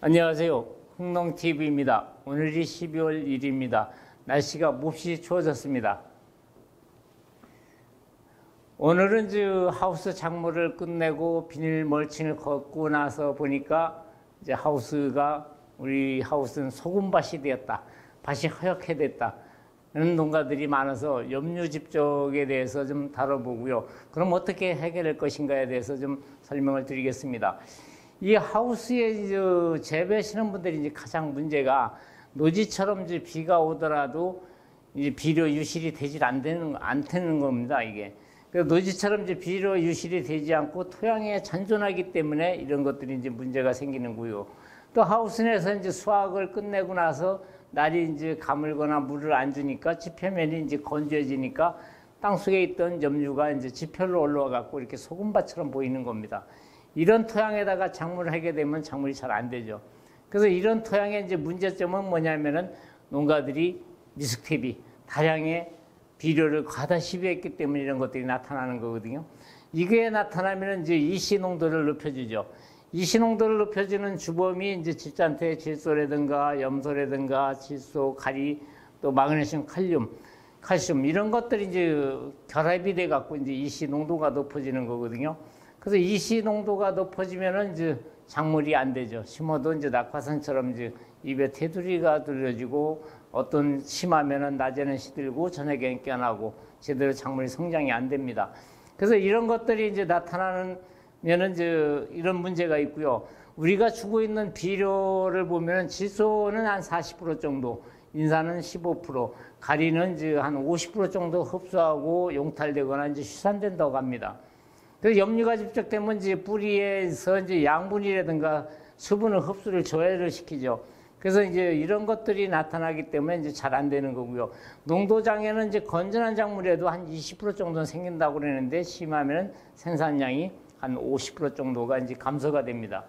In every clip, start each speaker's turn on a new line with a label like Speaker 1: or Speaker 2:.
Speaker 1: 안녕하세요. 흥농TV입니다. 오늘이 12월 1일입니다. 날씨가 몹시 추워졌습니다. 오늘은 하우스 작물을 끝내고 비닐 멀칭을 걷고 나서 보니까 이제 우리 하우스는 소금밭이 되었다. 밭이 허옇게 됐다. 이런 농가들이 많아서 염류 집적에 대해서 좀 다뤄보고요. 그럼 어떻게 해결할 것인가에 대해서 좀 설명을 드리겠습니다. 이 하우스에 재배하시는 분들이 이제 가장 문제가 노지처럼 이제 비가 오더라도 이제 비료 유실이 되질 않는 겁니다, 이게. 그래서 노지처럼 이제 비료 유실이 되지 않고 토양에 잔존하기 때문에 이런 것들이 이제 문제가 생기는 거고요. 또 하우스 내에서 이제 수확을 끝내고 나서 날이 이제 가물거나 물을 안 주니까 지표면이 이제 건조해지니까 땅 속에 있던 염류가 이제 지표로 올라와 갖고 이렇게 소금밭처럼 보이는 겁니다. 이런 토양에다가 작물을 하게 되면 작물이 잘 안 되죠. 그래서 이런 토양의 이제 문제점은 뭐냐면은 농가들이 미숙탭이 다량의 비료를 과다 시비했기 때문에 이런 것들이 나타나는 거거든요. 이게 나타나면은 이제 이시 농도를 높여주죠. 이시 농도를 높여주는 주범이 이제 집산태 질소라든가 염소라든가 질소, 가리, 또 마그네슘, 칼슘 이런 것들이 이제 결합이 돼 갖고 이제 이시 농도가 높아지는 거거든요. 그래서 이시 농도가 높아지면은 이제 작물이 안 되죠. 심어도 이제 낙화산처럼 이제 입에 테두리가 들려지고 어떤 심하면은 낮에는 시들고 저녁에는 깨어나고 제대로 작물이 성장이 안 됩니다. 그래서 이런 것들이 이제 나타나면은 이제 이런 문제가 있고요. 우리가 주고 있는 비료를 보면은 질소는 한 40% 정도, 인산은 15%, 가리는 이제 한 50% 정도 흡수하고 용탈되거나 이제 휴산된다고 합니다. 그래서 염류가 집적되면 이제 뿌리에서 이제 양분이라든가 수분을 흡수를 조회를 시키죠. 그래서 이제 이런 것들이 나타나기 때문에 이제 잘 안 되는 거고요. 농도장에는 이제 건전한 작물에도 한 20% 정도는 생긴다고 그러는데 심하면 생산량이 한 50% 정도가 이제 감소가 됩니다.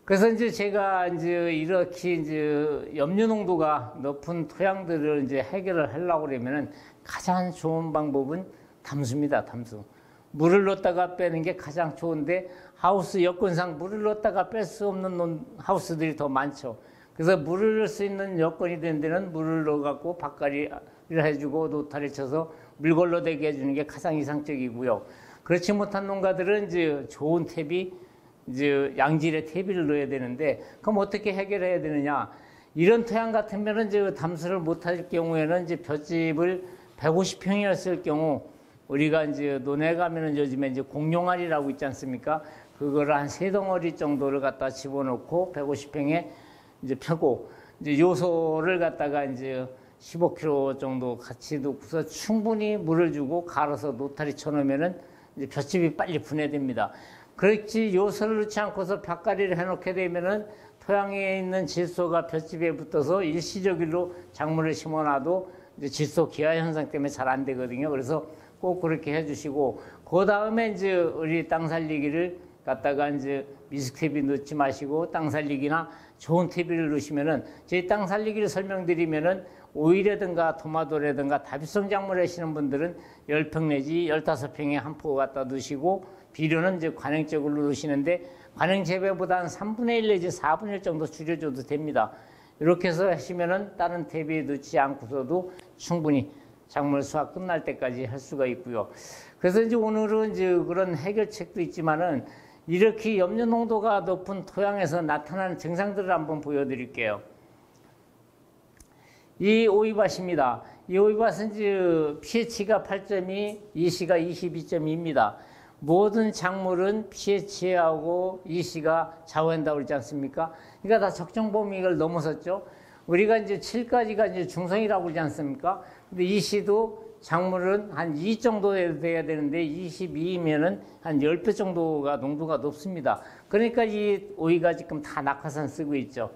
Speaker 1: 그래서 이제 제가 이제 이렇게 이제 염류 농도가 높은 토양들을 이제 해결을 하려고 그러면은 가장 좋은 방법은 담수입니다, 담수. 물을 넣었다가 빼는 게 가장 좋은데 하우스 여건상 물을 넣었다가 뺄 수 없는 하우스들이 더 많죠. 그래서 물을 넣을 수 있는 여건이 된 데는 물을 넣어갖고 밭갈이를 해주고 노타를 쳐서 물걸러 되게 해주는 게 가장 이상적이고요. 그렇지 못한 농가들은 이제 좋은 탭이 이제 양질의 탭을 넣어야 되는데 그럼 어떻게 해결해야 되느냐? 이런 토양 같으면은 이제 담수를 못할 경우에는 이제 볏짚을 150평이었을 경우 우리가 이제 논에 가면은 요즘에 이제 공룡알이라고 있지 않습니까? 그거를 한 3덩어리 정도를 갖다 집어넣고 150평에 이제 펴고 이제 요소를 갖다가 이제 15kg 정도 같이 넣고서 충분히 물을 주고 갈아서 노타리 쳐놓으면은 이제 볏짚이 빨리 분해됩니다. 그렇지 요소를 넣지 않고서 밭갈이를 해놓게 되면은 토양에 있는 질소가 볏짚에 붙어서 일시적으로 작물을 심어놔도 이제 질소 기화 현상 때문에 잘 안 되거든요. 그래서 꼭 그렇게 해주시고, 그 다음에 이제 우리 땅 살리기를 갖다가 이제 미숙탭이 넣지 마시고 땅 살리기나 좋은 퇴비를 넣으시면은 저희 땅 살리기를 설명드리면은 오이라든가 토마토라든가 다비성 작물 하시는 분들은 10평 내지 15평에 한 포 갖다 넣으시고 비료는 이제 관행적으로 넣으시는데 관행 재배보다 한 3분의 1 내지 4분의 1 정도 줄여줘도 됩니다. 이렇게 해서 하시면은 다른 퇴비 넣지 않고서도 충분히 작물 수확 끝날 때까지 할 수가 있고요. 그래서 이제 오늘은 이제 그런 해결책도 있지만은 이렇게 염류 농도가 높은 토양에서 나타나는 증상들을 한번 보여드릴게요. 이 오이밭입니다. 이 오이밭은 이제 pH가 8.2, EC가 22.2입니다. 모든 작물은 pH하고 EC가 좌우한다고 그러지 않습니까? 그러니까 다 적정 범위를 넘어섰죠. 우리가 이제 7까지가 이제 중성이라고 그러지 않습니까? 근데 EC도 작물은 한 2 정도 돼야 되는데 22이면은 한 10배 정도가 농도가 높습니다. 그러니까 이 오이가 지금 다 낙하산 쓰고 있죠.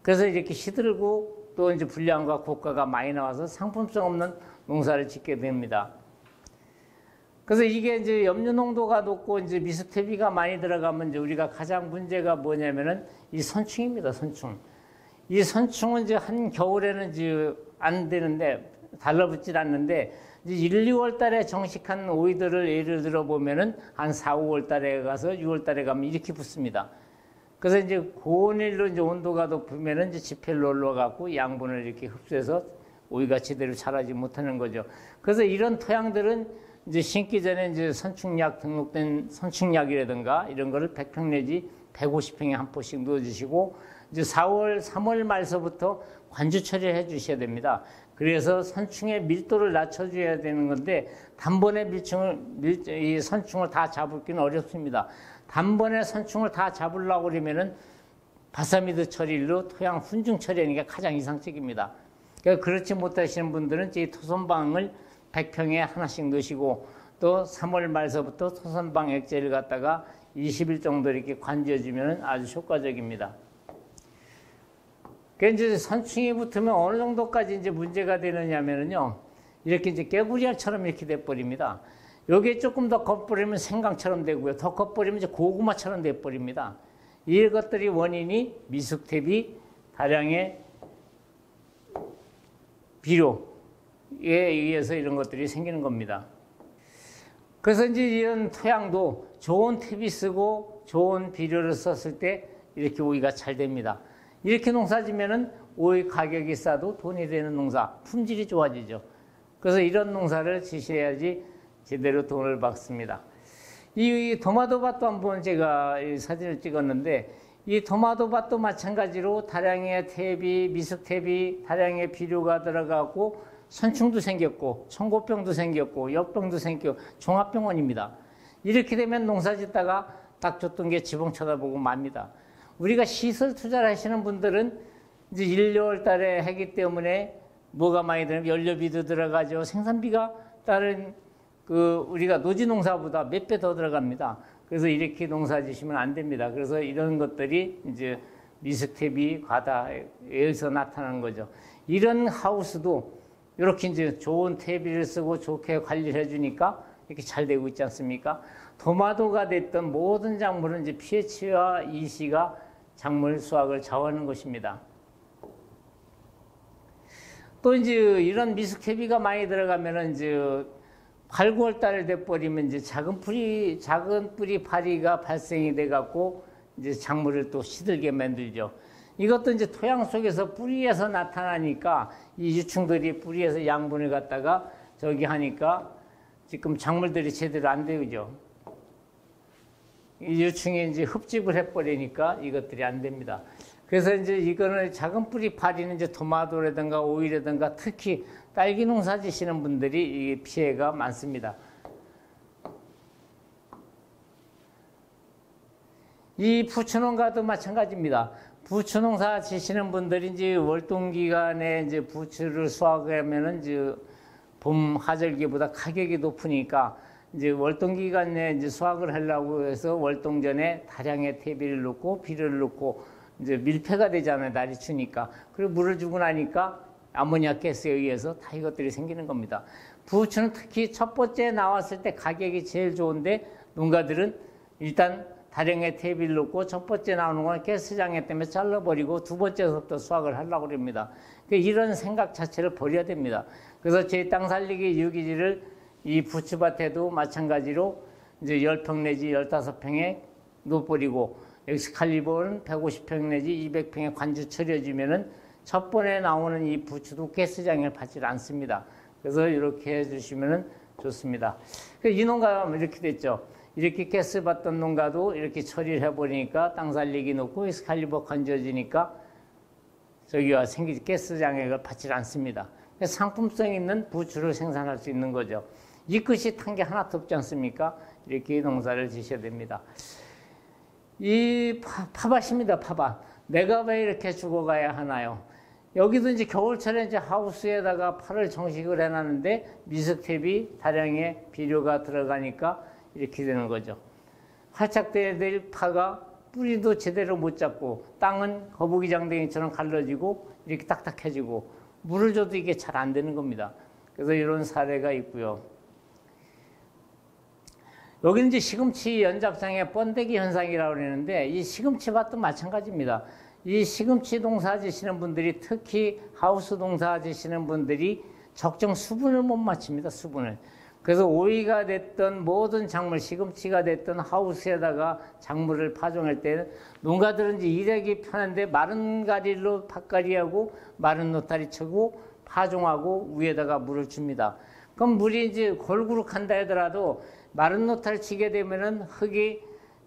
Speaker 1: 그래서 이렇게 시들고 또 이제 불량과 고가가 많이 나와서 상품성 없는 농사를 짓게 됩니다. 그래서 이게 이제 염류 농도가 높고 이제 미숙탭이가 많이 들어가면 이제 우리가 가장 문제가 뭐냐면은 이 선충입니다, 선충. 이 선충은 이제 한겨울에는 이제 안 되는데, 달라붙질 않는데, 이제 1, 2월 달에 정식한 오이들을 예를 들어 보면은 한 4, 5월 달에 가서 6월 달에 가면 이렇게 붙습니다. 그래서 이제 고온 일로 이제 온도가 높으면은 이제 지폐를 올라가고 양분을 이렇게 흡수해서 오이가 제대로 자라지 못하는 거죠. 그래서 이런 토양들은 이제 심기 전에 이제 선충약 등록된 선충약이라든가 이런 거를 100평 내지 150평에 한 포씩 넣어주시고 이제 3월 말서부터 관주 처리를 해주셔야 됩니다. 그래서 선충의 밀도를 낮춰줘야 되는 건데 단번에 이 선충을 다 잡기는 어렵습니다. 단번에 선충을 다 잡으려고 그러면은 바사미드 처리로 토양 훈중 처리하는 게 가장 이상적입니다. 그러니까 그렇지 못하시는 분들은 이 토선방을 100평에 하나씩 넣으시고 또 3월 말서부터 토선방 액제를 갖다가 20일 정도 이렇게 관주해주면 아주 효과적입니다. 그 이제 선충이 붙으면 어느 정도까지 이제 문제가 되느냐면요. 이렇게 이제 깨구리알처럼 이렇게 돼버립니다. 여기에 조금 더 겉버리면 생강처럼 되고요. 더 겉버리면 이제 고구마처럼 돼버립니다. 이것들이 원인이 미숙탭이 다량의 비료에 의해서 이런 것들이 생기는 겁니다. 그래서 이제 이런 토양도 좋은 탭이 쓰고 좋은 비료를 썼을 때 이렇게 오이가 잘 됩니다. 이렇게 농사 지면은 오이 가격이 싸도 돈이 되는 농사, 품질이 좋아지죠. 그래서 이런 농사를 지셔야지 제대로 돈을 받습니다. 이 토마토밭도 한번 제가 사진을 찍었는데 이 토마토밭도 마찬가지로 다량의 탭이, 미숙탭이 다량의 비료가 들어가고 선충도 생겼고 청고병도 생겼고 역병도 생겼고 종합병원입니다. 이렇게 되면 농사 짓다가 딱 줬던 게 지붕 쳐다보고 맙니다. 우리가 시설 투자를 하시는 분들은 이제 1, 2월 달에 하기 때문에 뭐가 많이 들면 연료비도 들어가죠. 생산비가 다른 우리가 노지 농사보다 몇 배 더 들어갑니다. 그래서 이렇게 농사 지시면 안 됩니다. 그래서 이런 것들이 이제 미숙탭이 과다에서 나타나는 거죠. 이런 하우스도 이렇게 이제 좋은 탭을 쓰고 좋게 관리를 해주니까 이렇게 잘 되고 있지 않습니까? 토마토가 됐던 모든 작물은 이제 pH와 EC가 작물 수확을 좌우하는 것입니다. 또 이제 이런 미숙탭이가 많이 들어가면은 이제 8, 9월 달에 돼버리면 이제 작은 뿌리 파리가 발생이 돼 갖고 이제 작물을 또 시들게 만들죠. 이것도 이제 토양 속에서 뿌리에서 나타나니까 이 유충들이 뿌리에서 양분을 갖다가 저기 하니까 지금 작물들이 제대로 안 되죠. 이 유충이 이제 흡집을 해버리니까 이것들이 안 됩니다. 그래서 이제 이거는 작은 뿌리 파리는 이제 토마토라든가 오이라든가 특히 딸기 농사 지시는 분들이 이 피해가 많습니다. 이 부추농가도 마찬가지입니다. 부추농사 지시는 분들이 이제 월동기간에 이제 부추를 수확하면은 이제 봄 하절기보다 가격이 높으니까 이제 월동기간에 이제 수확을 하려고 해서 월동전에 다량의 퇴비를 넣고 비료를 넣고 이제 밀폐가 되잖아요. 날이 추니까. 그리고 물을 주고 나니까 아모니아 가스에 의해서 다 이것들이 생기는 겁니다. 부추는 특히 첫 번째 나왔을 때 가격이 제일 좋은데 농가들은 일단 다량의 퇴비를 넣고 첫 번째 나오는 건 가스장애 때문에 잘라버리고 두 번째부터 수확을 하려고 합니다. 이런 생각 자체를 버려야 됩니다. 그래서 제 땅 살리기 유기지를 이 부추밭에도 마찬가지로 이제 10평 내지 15평에 넣어버리고 엑스칼리버는 150평 내지 200평에 관주 처리해주면은 첫 번에 나오는 이 부추도 가스장애를 받지 않습니다. 그래서 이렇게 해주시면 좋습니다. 이 농가가 이렇게 됐죠. 이렇게 가스 받던 농가도 이렇게 처리를 해버리니까 땅 살리기 놓고 엑스칼리버 관주해지니까 저기와 생기 가스장애를 받지 않습니다. 상품성 있는 부추를 생산할 수 있는 거죠. 이 끝이 탄 게 하나도 없지 않습니까? 이렇게 농사를 지셔야 됩니다. 이 파밭입니다. 파밭. 내가 왜 이렇게 죽어가야 하나요? 여기도 이제 겨울철에 이제 하우스에다가 파를 정식을 해놨는데 미숙탭이 다량의 비료가 들어가니까 이렇게 되는 거죠. 활착돼야 될 파가 뿌리도 제대로 못 잡고 땅은 거북이장댕이처럼 갈라지고 이렇게 딱딱해지고 물을 줘도 이게 잘 안 되는 겁니다. 그래서 이런 사례가 있고요. 여기는 이제 시금치 연작장애 번데기 현상이라고 그러는데 이 시금치밭도 마찬가지입니다. 이 시금치 농사 지시는 분들이 특히 하우스 농사 지시는 분들이 적정 수분을 못 맞춥니다. 수분을. 그래서 오이가 됐던 모든 작물, 시금치가 됐던 하우스에다가 작물을 파종할 때는 농가들은 이제 일하기 편한데 마른 가리로 밭가리하고 마른 노타리 쳐고 파종하고 위에다가 물을 줍니다. 그럼 물이 이제 골고루 간다 하더라도 마른 노타리 치게 되면은 흙이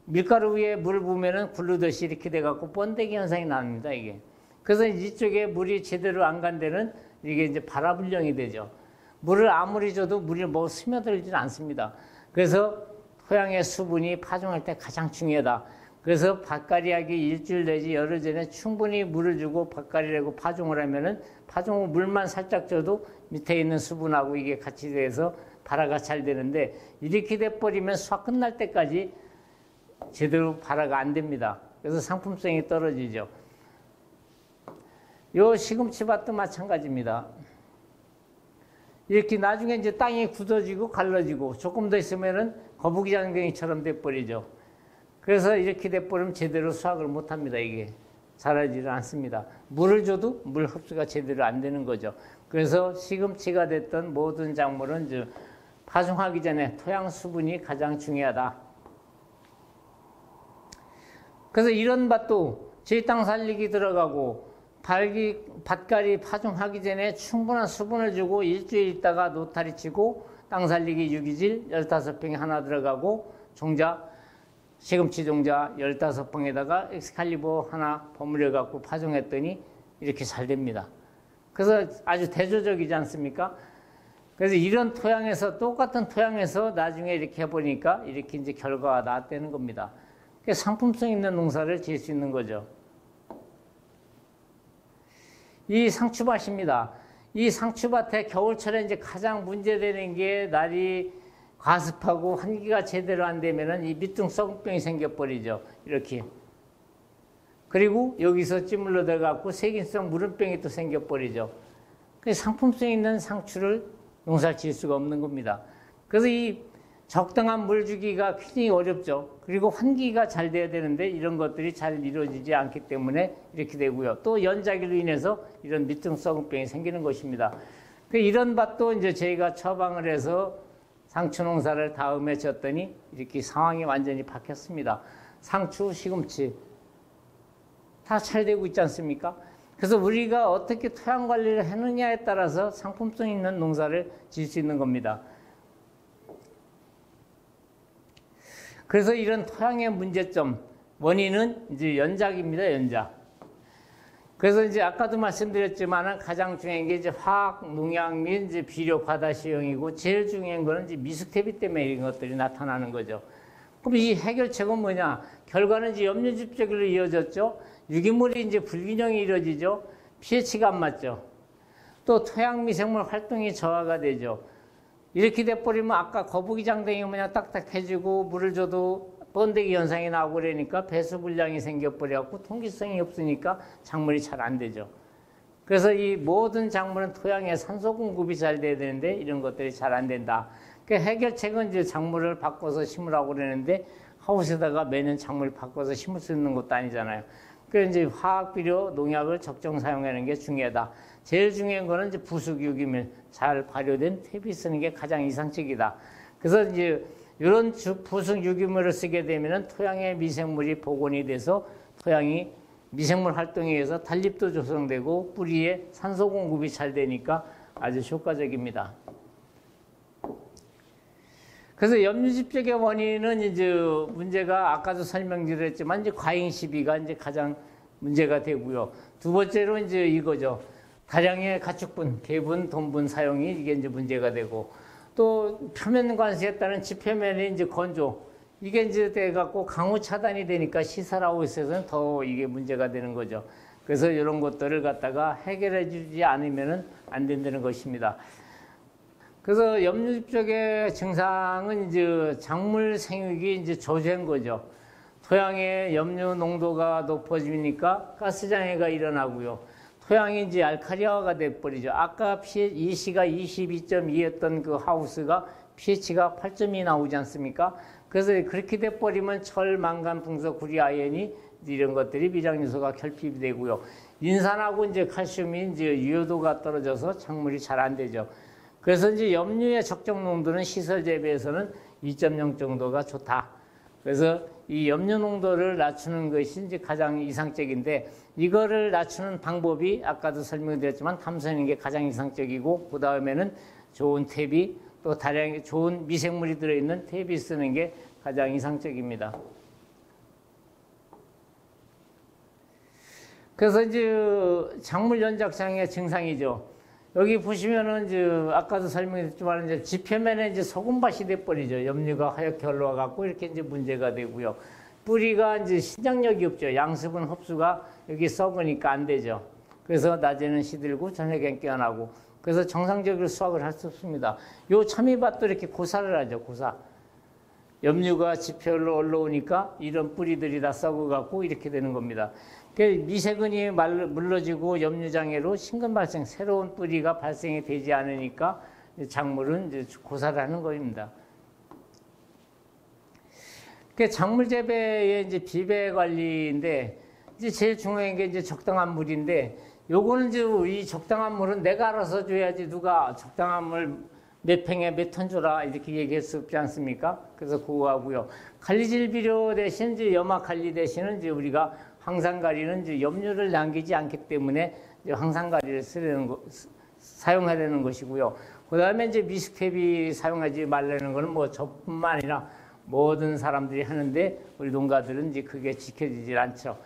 Speaker 1: 밀가루 위에 물을 부으면은 굴르듯이 이렇게 돼갖고 번데기 현상이 납니다, 이게. 그래서 이쪽에 물이 제대로 안 간 데는 이게 이제 발화불량이 되죠. 물을 아무리 줘도 물이 뭐 스며들지는 않습니다. 그래서 토양의 수분이 파종할 때 가장 중요하다. 그래서 밭가리하기 일주일 내지 열흘 전에 충분히 물을 주고 밭가리라고 파종을 하면은 파종 후 물만 살짝 줘도 밑에 있는 수분하고 이게 같이 돼서 발화가 잘 되는데 이렇게 돼버리면 수확 끝날 때까지 제대로 발화가 안 됩니다. 그래서 상품성이 떨어지죠. 요 시금치밭도 마찬가지입니다. 이렇게 나중에 이제 땅이 굳어지고 갈라지고 조금 더 있으면은 거북이 장병이처럼 돼버리죠. 그래서 이렇게 돼버리면 제대로 수확을 못 합니다. 이게 자라지를 않습니다. 물을 줘도 물 흡수가 제대로 안 되는 거죠. 그래서 시금치가 됐던 모든 작물은 이제 파종하기 전에 토양 수분이 가장 중요하다. 그래서 이런 밭도 제 땅 살리기 들어가고 밭가리 파종하기 전에 충분한 수분을 주고 일주일 있다가 노타리 치고 땅 살리기 유기질 15평에 하나 들어가고 종자, 시금치 종자 15평에다가 엑스칼리버 하나 버무려 갖고 파종했더니 이렇게 잘 됩니다. 그래서 아주 대조적이지 않습니까? 그래서 이런 토양에서 똑같은 토양에서 나중에 이렇게 해보니까 이렇게 이제 결과가 나왔다는 겁니다. 그래서 상품성 있는 농사를 지을 수 있는 거죠. 이 상추밭입니다. 이 상추밭에 겨울철에 이제 가장 문제되는 게 날이 과습하고 환기가 제대로 안 되면은 이 밑둥 썩병이 생겨버리죠. 이렇게. 그리고 여기서 찌물러 들어가고 세균성 무름병이 또 생겨버리죠. 그래서 상품성 있는 상추를 농사를 지을 수가 없는 겁니다. 그래서 이 적당한 물 주기가 굉장히 어렵죠. 그리고 환기가 잘 돼야 되는데 이런 것들이 잘 이루어지지 않기 때문에 이렇게 되고요. 또 연자기로 인해서 이런 밑둥 썩은병이 생기는 것입니다. 이런 밭도 이제 저희가 처방을 해서 상추 농사를 다음에 졌더니 이렇게 상황이 완전히 바뀌었습니다. 상추, 시금치 다 잘 되고 있지 않습니까? 그래서 우리가 어떻게 토양 관리를 하느냐에 따라서 상품성 있는 농사를 지을 수 있는 겁니다. 그래서 이런 토양의 문제점, 원인은 이제 연작입니다, 연작. 그래서 이제 아까도 말씀드렸지만 가장 중요한 게 이제 화학, 농약 및 이제 비료 과다使用이고 제일 중요한 거는 이제 미숙 대비 때문에 이런 것들이 나타나는 거죠. 그럼 이 해결책은 뭐냐? 결과는 이제 염류집적으로 이어졌죠. 유기물이 이제 불균형이 이루어지죠. pH가 안 맞죠. 또 토양 미생물 활동이 저하가 되죠. 이렇게 돼버리면 아까 거북이 장댕이 그냥 딱딱해지고 물을 줘도 번데기 현상이 나오고 그러니까 배수불량이 생겨버려갖고 통기성이 없으니까 작물이 잘 안 되죠. 그래서 이 모든 작물은 토양에 산소 공급이 잘 돼야 되는데 이런 것들이 잘 안 된다. 그 해결책은 이제 작물을 바꿔서 심으라고 그러는데 하우스에다가 매년 작물을 바꿔서 심을 수 있는 것도 아니잖아요. 그래서 이제 화학 비료, 농약을 적정 사용하는 게 중요하다. 제일 중요한 거는 이제 부숙 유기물 잘 발효된 퇴비 쓰는 게 가장 이상적이다. 그래서 이제 이런 부숙 유기물을 쓰게 되면은 토양의 미생물이 복원이 돼서 토양이 미생물 활동에 의해서 단립도 조성되고 뿌리에 산소 공급이 잘 되니까 아주 효과적입니다. 그래서 염류집적의 원인은 이제 문제가 아까도 설명드렸지만 이제 과잉 시비가 이제 가장 문제가 되고요. 두 번째로 이제 이거죠. 다량의 가축분, 개분, 돈분 사용이 이게 이제 문제가 되고 또 표면 관수에 따른 지표면의 이제 건조 이게 이제 돼갖고 강우 차단이 되니까 시설하우스에서는 더 이게 문제가 되는 거죠. 그래서 이런 것들을 갖다가 해결해 주지 않으면은 안 된다는 것입니다. 그래서 염류집적의 증상은 이제 작물 생육이 이제 저조한 거죠. 토양의 염류 농도가 높아지니까 가스장애가 일어나고요. 토양이 이제 알칼리화가 돼버리죠. 아까 pH가 22.2였던 그 하우스가 pH가 8.2 나오지 않습니까? 그래서 그렇게 돼버리면 철, 망간, 붕석, 구리, 아연이 이런 것들이 미량요소가 결핍이 되고요. 인산하고 이제 칼슘이 이제 유효도가 떨어져서 작물이 잘 안 되죠. 그래서 이제 염류의 적정 농도는 시설 재배에서는 2.0 정도가 좋다. 그래서 이 염류 농도를 낮추는 것이 이제 가장 이상적인데, 이거를 낮추는 방법이 아까도 설명드렸지만 탐사하는 게 가장 이상적이고, 그 다음에는 좋은 퇴비, 또 다량의 좋은 미생물이 들어있는 퇴비 쓰는 게 가장 이상적입니다. 그래서 이제 작물 연작장의 증상이죠. 여기 보시면은 이제 아까도 설명했지만 이제 지표면에 이제 소금밭이 돼버리죠. 염류가 하얗게 흘러와 갖고 이렇게 이제 문제가 되고요. 뿌리가 이제 신장력이 없죠. 양수분 흡수가 여기 썩으니까 안 되죠. 그래서 낮에는 시들고 저녁엔 깨어나고, 그래서 정상적으로 수확을 할 수 없습니다. 요 참이밭도 이렇게 고사를 하죠. 고사. 염류가 지표로 올라오니까 이런 뿌리들이 다 썩어갖고 이렇게 되는 겁니다. 미세근이 물러지고 염류장애로 신근 발생, 새로운 뿌리가 발생이 되지 않으니까 작물은 이제 고사를 하는 겁니다. 작물 재배의 이제 비배 관리인데, 이제 제일 중요한 게 이제 적당한 물인데, 요거는 이제 이 적당한 물은 내가 알아서 줘야지 누가 적당한 물 몇 팽에 몇 톤 줘라 이렇게 얘기할 수 없지 않습니까? 그래서 그거 하고요. 관리질 비료 대신 이제 염화 관리 대신은 이제 우리가 황산가리는 이제 염류를 남기지 않기 때문에 이제 황산가리를 사용해야 되는 것이고요. 그 다음에 이제 미스텝이 사용하지 말라는 거는 뭐 저뿐만 아니라 모든 사람들이 하는데, 우리 농가들은 이제 그게 지켜지질 않죠.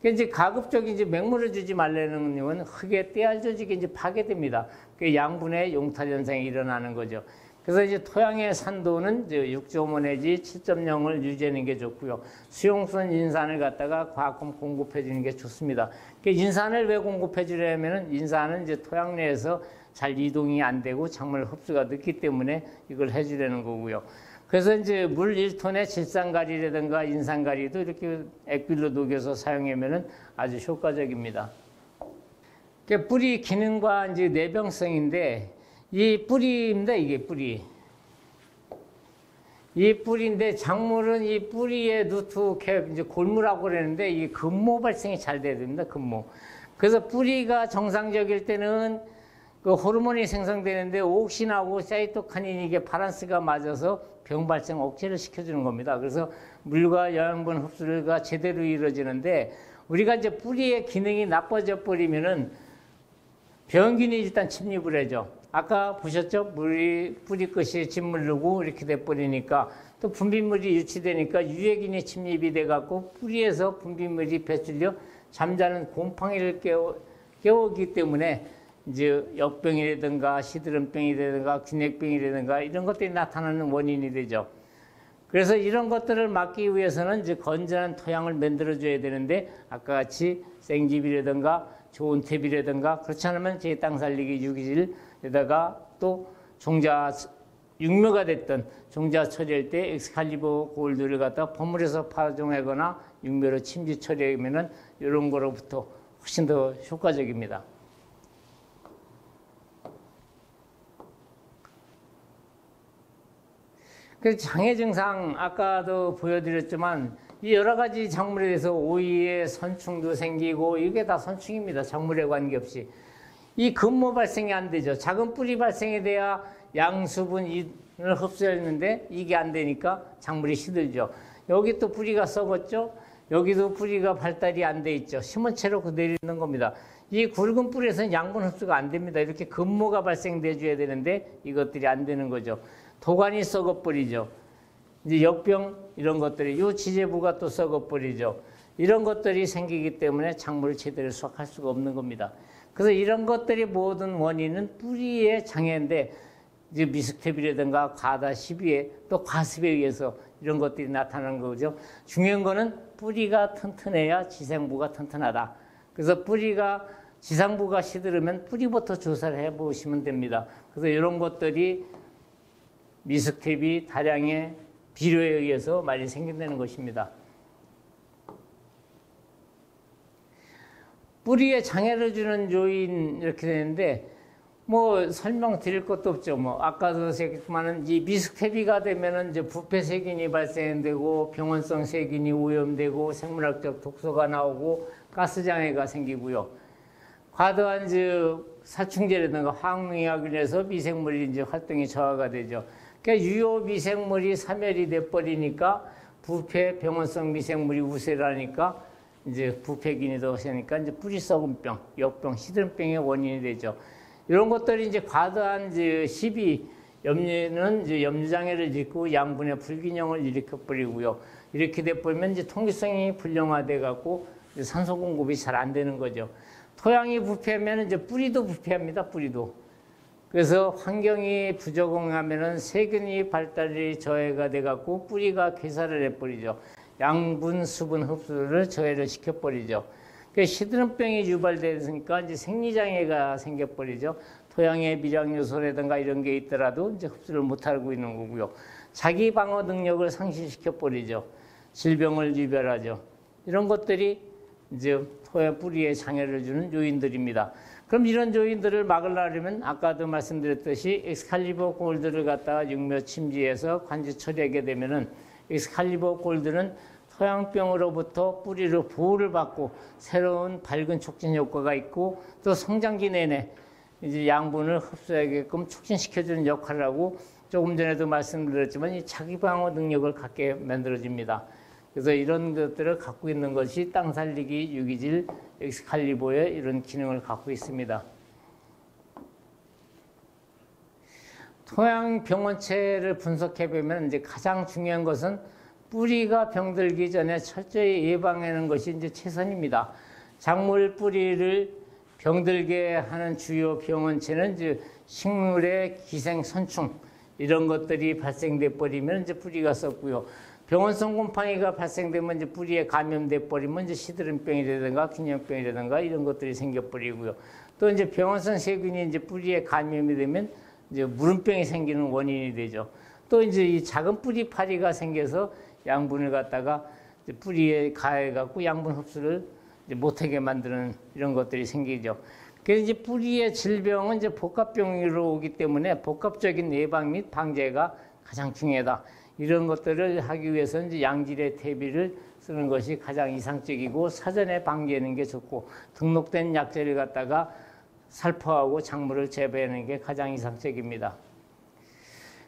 Speaker 1: 이제 가급적이 이제 맹물을 주지 말라는 건 흙의 때알 조직이 이제 파괴됩니다. 그 양분의 용탈 현상이 일어나는 거죠. 그래서 이제 토양의 산도는 이제 6.5 내지 7.0을 유지하는 게 좋고요. 수용성 인산을 갖다가 과학금 공급해 주는 게 좋습니다. 인산을 왜 공급해 주려면은, 인산은 이제 토양 내에서 잘 이동이 안 되고 작물 흡수가 늦기 때문에 이걸 해 주려는 거고요. 그래서 이제 물 1톤에 질산가리라든가 인산가리도 이렇게 액비로 녹여서 사용하면은 아주 효과적입니다. 뿌리 기능과 이제 내병성인데, 이 뿌리입니다. 이게 뿌리. 이 뿌리인데, 작물은 이 뿌리에 누트캡, 이제 골무라고 그러는데, 이 근모 발생이 잘 돼야 됩니다. 근모. 그래서 뿌리가 정상적일 때는 그 호르몬이 생성되는데, 옥신하고 사이토카닌 이게 바란스가 맞아서 병 발생 억제를 시켜주는 겁니다. 그래서 물과 영양분 흡수가 제대로 이루어지는데, 우리가 이제 뿌리의 기능이 나빠져 버리면은 병균이 일단 침입을 하죠. 아까 보셨죠? 뿌리 끝이 짓물르고 이렇게 돼버리니까, 또 분비물이 유치되니까 유해균이 침입이 돼갖고 뿌리에서 분비물이 배출려 잠자는 곰팡이를 깨우기 때문에 이제 역병이라든가 시드름병이라든가 균핵병이라든가 이런 것들이 나타나는 원인이 되죠. 그래서 이런 것들을 막기 위해서는 이제 건전한 토양을 만들어줘야 되는데, 아까 같이 생집이라든가 좋은 퇴비라든가, 그렇지 않으면 제 땅 살리기 유기질에다가 또 육묘가 됐던 종자 처리할 때 엑스칼리버 골드를 갖다 버무려서 파종하거나 육묘로 침지 처리하면은 이런 거로부터 훨씬 더 효과적입니다. 그 장애 증상 아까도 보여드렸지만, 이 여러 가지 작물에 대해서 오이에 선충도 생기고, 이게 다 선충입니다. 작물에 관계없이. 이 근모 발생이 안 되죠. 작은 뿌리 발생이 돼야 양수분을 흡수했는데 이게 안 되니까 작물이 시들죠. 여기 또 뿌리가 썩었죠. 여기도 뿌리가 발달이 안 돼 있죠. 심은 채로 그대로 있는 겁니다. 이 굵은 뿌리에서는 양분 흡수가 안 됩니다. 이렇게 근모가 발생돼 줘야 되는데 이것들이 안 되는 거죠. 도관이 썩어버리죠. 이제 역병 이런 것들이, 요 지재부가 또 썩어버리죠. 이런 것들이 생기기 때문에 작물을 제대로 수확할 수가 없는 겁니다. 그래서 이런 것들이 모든 원인은 뿌리의 장애인데, 이제 미스텝이라든가 과다 시비에 또 과습에 의해서 이런 것들이 나타나는 거죠. 중요한 거는 뿌리가 튼튼해야 지상부가 튼튼하다. 그래서 지상부가 시들으면 뿌리부터 조사를 해보시면 됩니다. 그래서 이런 것들이 미스텝이 다량의 비료에 의해서 많이 생긴다는 것입니다. 뿌리에 장애를 주는 요인 이렇게 되는데, 뭐 설명드릴 것도 없죠. 뭐 아까도 얘기했지만은 이 미스텝이가 되면은 이제 부패 세균이 발생되고 병원성 세균이 오염되고 생물학적 독소가 나오고 가스 장애가 생기고요. 과도한 살충제라든가 화학농약을 해서 미생물이 이제 활동이 저하가 되죠. 그러니까 유효 미생물이 사멸이 돼 버리니까 부패, 병원성 미생물이 우세를 하니까 이제 부패균이 더 세니까 이제 뿌리 썩은 병, 역병, 시드름병의 원인이 되죠. 이런 것들이 이제 과도한 시비, 염류는 이제 염류장애를 일으키고 양분의 불균형을 일으켜버리고요. 이렇게 돼버리면 이제 통기성이 불량화돼 갖고 산소 공급이 잘 안 되는 거죠. 토양이 부패하면 이제 뿌리도 부패합니다. 뿌리도. 그래서 환경이 부적응하면은 세균이 발달이 저해가 돼 갖고 뿌리가 괴사를 해버리죠. 양분, 수분 흡수를 저해를 시켜버리죠. 그 시드름병이 유발되니까 이제 생리장애가 생겨버리죠. 토양의 미량 요소라든가 이런 게 있더라도 이제 흡수를 못하고 있는 거고요. 자기 방어 능력을 상실시켜버리죠. 질병을 유발하죠. 이런 것들이 이제 토양 뿌리에 장애를 주는 요인들입니다. 그럼 이런 요인들을 막으려면 아까도 말씀드렸듯이 엑스칼리버 골드를 갖다가 육묘 침지해서 관지 처리하게 되면은 엑스칼리버 골드는 토양병으로부터 뿌리로 보호를 받고 새로운 밝은 촉진 효과가 있고 또 성장기 내내 이제 양분을 흡수하게끔 촉진시켜주는 역할을 하고 조금 전에도 말씀드렸지만 이 자기 방어 능력을 갖게 만들어집니다. 그래서 이런 것들을 갖고 있는 것이 땅 살리기 유기질 엑스칼리버의 이런 기능을 갖고 있습니다. 토양 병원체를 분석해 보면 이제 가장 중요한 것은 뿌리가 병들기 전에 철저히 예방하는 것이 이제 최선입니다. 작물 뿌리를 병들게 하는 주요 병원체는 이제 식물의 기생 선충 이런 것들이 발생돼 버리면 이제 뿌리가 썩고요. 병원성 곰팡이가 발생되면 이제 뿌리에 감염돼 버리면 이제 시드름병이라든가 균형병이라든가 이런 것들이 생겨버리고요. 또 이제 병원성 세균이 이제 뿌리에 감염이 되면 이제 무름병이 생기는 원인이 되죠. 또 이제 이 작은 뿌리 파리가 생겨서 양분을 갖다가 이제 뿌리에 가해갖고 양분 흡수를 이제 못하게 만드는 이런 것들이 생기죠. 그래서 이제 뿌리의 질병은 이제 복합병으로 오기 때문에 복합적인 예방 및 방제가 가장 중요하다. 이런 것들을 하기 위해서는 이제 양질의 퇴비를 쓰는 것이 가장 이상적이고 사전에 방제하는 게 좋고 등록된 약재를 갖다가 살포하고 작물을 재배하는 게 가장 이상적입니다.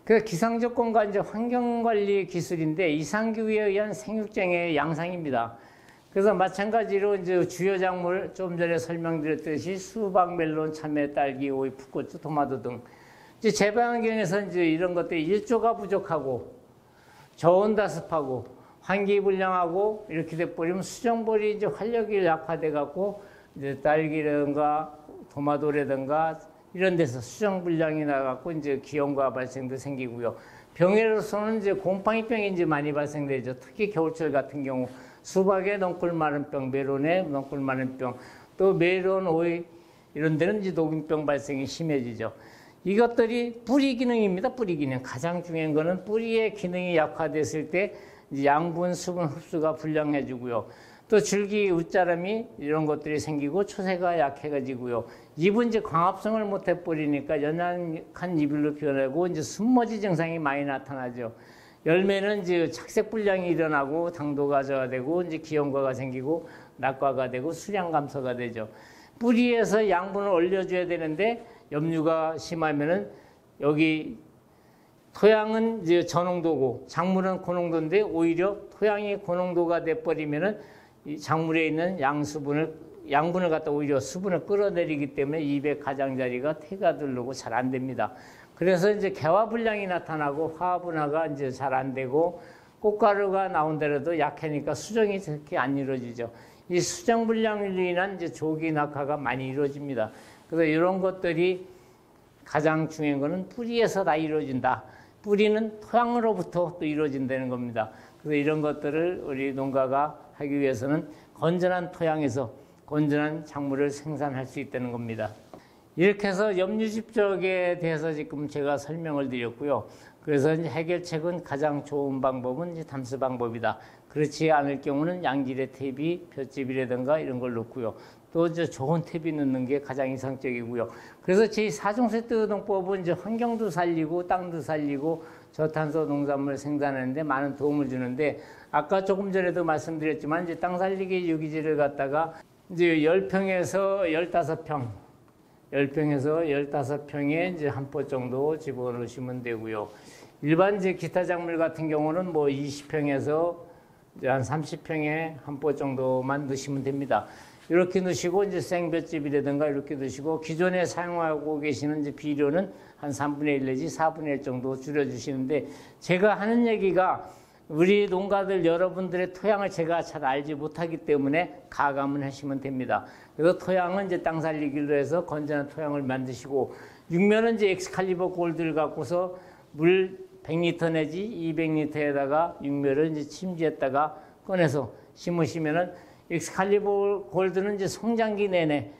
Speaker 1: 그 기상조건과 이제 환경관리 기술인데 이상기후에 의한 생육장애 양상입니다. 그래서 마찬가지로 이제 주요 작물 좀 전에 설명드렸듯이 수박, 멜론, 참외, 딸기, 오이, 풋고추, 토마토 등 이제 재배 환경에서 이제 이런 것들이 일조가 부족하고 저온다습하고 환기불량하고 이렇게 돼버리면 수정벌이 이제 활력이 약화돼 갖고 이제 딸기라든가 토마토라든가 이런 데서 수정불량이 나갖고 이제 기형과 발생도 생기고요. 병해로서는 이제 곰팡이병이 이제 많이 발생되죠. 특히 겨울철 같은 경우 수박의 넝쿨마른병, 메론의 넝쿨마른병, 또 메론, 오이 이런 데는 이제 녹균병 발생이 심해지죠. 이것들이 뿌리 기능입니다. 뿌리 기능. 가장 중요한 거는 뿌리의 기능이 약화됐을 때 이제 양분, 수분 흡수가 불량해지고요. 또 줄기, 웃자람이 이런 것들이 생기고 초세가 약해가지고요. 잎은 이제 광합성을 못 해버리니까 연약한 잎으로 변하고 이제 숨머지 증상이 많이 나타나죠. 열매는 이제 착색 불량이 일어나고 당도가 저하되고 이제 기형과가 생기고 낙과가 되고 수량 감소가 되죠. 뿌리에서 양분을 올려줘야 되는데 염류가 심하면은 여기 토양은 이제 저농도고 작물은 고농도인데 오히려 토양이 고농도가 돼버리면은 이 작물에 있는 양분을 갖다 오히려 수분을 끌어내리기 때문에 잎의 가장자리가 태가 들르고 잘 안 됩니다. 그래서 이제 개화 불량이 나타나고 화분화가 이제 잘 안 되고 꽃가루가 나온다라도 약하니까 수정이 그렇게 안 이루어지죠. 이 수정 불량으로 인한 이제 조기 낙하가 많이 이루어집니다. 그래서 이런 것들이 가장 중요한 거는 뿌리에서 다 이루어진다. 뿌리는 토양으로부터 또 이루어진다는 겁니다. 그래서 이런 것들을 우리 농가가 하기 위해서는 건전한 토양에서 건전한 작물을 생산할 수 있다는 겁니다. 이렇게 해서 염류집적에 대해서 지금 제가 설명을 드렸고요. 그래서 이제 해결책은 가장 좋은 방법은 이제 담수 방법이다. 그렇지 않을 경우는 양질의 퇴비, 볏짚이라든가 이런 걸 넣고요. 또 이제 좋은 퇴비 넣는 게 가장 이상적이고요. 그래서 제4종 세트농법은 이제 환경도 살리고 땅도 살리고 저탄소 농산물 생산하는데 많은 도움을 주는데 아까 조금 전에도 말씀드렸지만 이제 땅 살리기 유기질을 갖다가 이제 10평에서 15평, 10평에서 15평에 이제 한 포 정도 집어넣으시면 되고요. 일반 이제 기타 작물 같은 경우는 뭐 20평에서 이제 한 30평에 한 포 정도만 넣으시면 됩니다. 이렇게 넣으시고 이제 생볏짚이라든가 이렇게 넣으시고 기존에 사용하고 계시는 이제 비료는 한 3분의 1 내지 4분의 1 정도 줄여주시는데 제가 하는 얘기가 우리 농가들 여러분들의 토양을 제가 잘 알지 못하기 때문에 가감을 하시면 됩니다. 그래서 토양은 이제 땅 살리기로 해서 건전한 토양을 만드시고 육면은 이제 엑스칼리버 골드를 갖고서 물 100리터 내지 200리터에다가 육면을 이제 침지했다가 꺼내서 심으시면은 엑스칼리버 골드는 이제 성장기 내내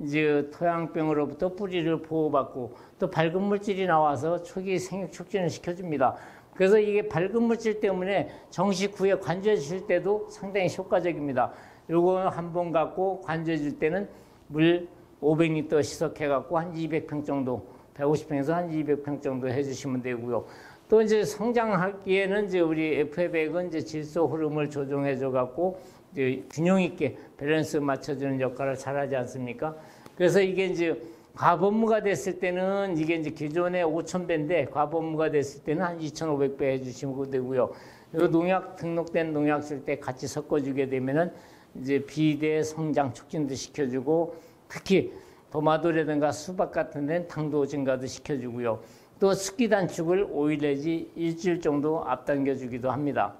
Speaker 1: 이제 토양병으로부터 뿌리를 보호받고 또 밝은 물질이 나와서 초기 생육 촉진을 시켜줍니다. 그래서 이게 밝은 물질 때문에 정식 후에 관조해 주실 때도 상당히 효과적입니다. 요거 한 번 갖고 관조해 줄 때는 물 500리터 시석해 갖고 한 200평 정도, 150평에서 한 200평 정도 해주시면 되고요. 또 이제 성장하기에는 이제 우리 FA100은 이제 질소 흐름을 조정해 줘 갖고 이제 균형 있게 밸런스 맞춰주는 역할을 잘하지 않습니까? 그래서 이게 이제 과범무가 됐을 때는 이게 이제 기존에 5,000배인데 과범무가 됐을 때는 한 2,500배 해주시면 되고요. 그리고 농약 등록된 농약 쓸 때 같이 섞어주게 되면은 이제 비대 성장 촉진도 시켜주고 특히 도마도라든가 수박 같은 데는 당도 증가도 시켜주고요. 또 습기 단축을 5일 내지 일주일 정도 앞당겨 주기도 합니다.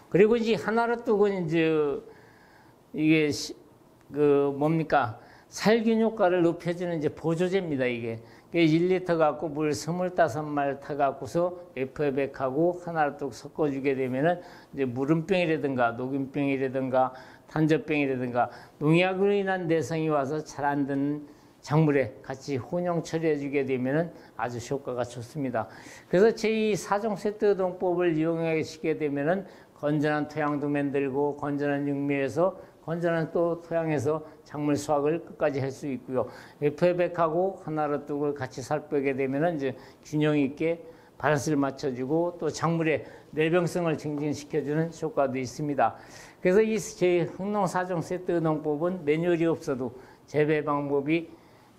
Speaker 1: 그리고 이제 하나로 뜨고 이제 이게 뭡니까? 살균 효과를 높여주는 이제 보조제입니다, 이게. 1리터 갖고 물 25말 타갖고서 FA100하고 하나로 뚝 섞어주게 되면은 이제 무름병이라든가 녹균병이라든가 단저병이라든가 농약으로 인한 내성이 와서 잘 안 되는 작물에 같이 혼용 처리해주게 되면은 아주 효과가 좋습니다. 그래서 제2 4종 세트 농법을 이용하시게 되면은 건전한 토양도 만들고 건전한 육미에서 건전한 또 토양에서 작물 수확을 끝까지 할 수 있고요. FA100하고 하나로 뚝을 같이 살펴게 되면은 이제 균형 있게 밸런스를 맞춰주고 또 작물의 내병성을 증진시켜주는 효과도 있습니다. 그래서 이 제 흥농 4종 세트 농법은 매뉴얼이 없어도 재배 방법이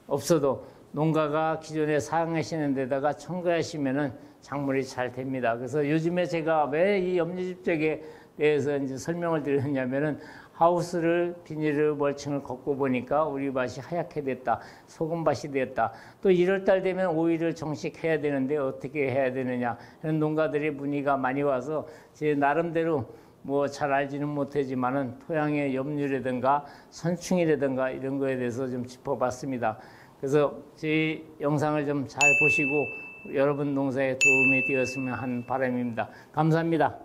Speaker 1: 없어도 농가가 기존에 사용하시는 데다가 첨가하시면은 작물이 잘 됩니다. 그래서 요즘에 제가 왜 이 염려집적에 대해서 이제 설명을 드렸냐면은 하우스를 비닐을 멀칭을 걷고 보니까 우리 밭이 하얗게 됐다. 소금밭이 됐다. 또 1월달 되면 오일을 정식해야 되는데 어떻게 해야 되느냐. 이런 농가들의 문의가 많이 와서 제 나름대로 뭐 잘 알지는 못하지만은 토양의 염류라든가 선충이라든가 이런 거에 대해서 좀 짚어봤습니다. 그래서 제 영상을 좀 잘 보시고 여러분 농사에 도움이 되었으면 하는 바람입니다. 감사합니다.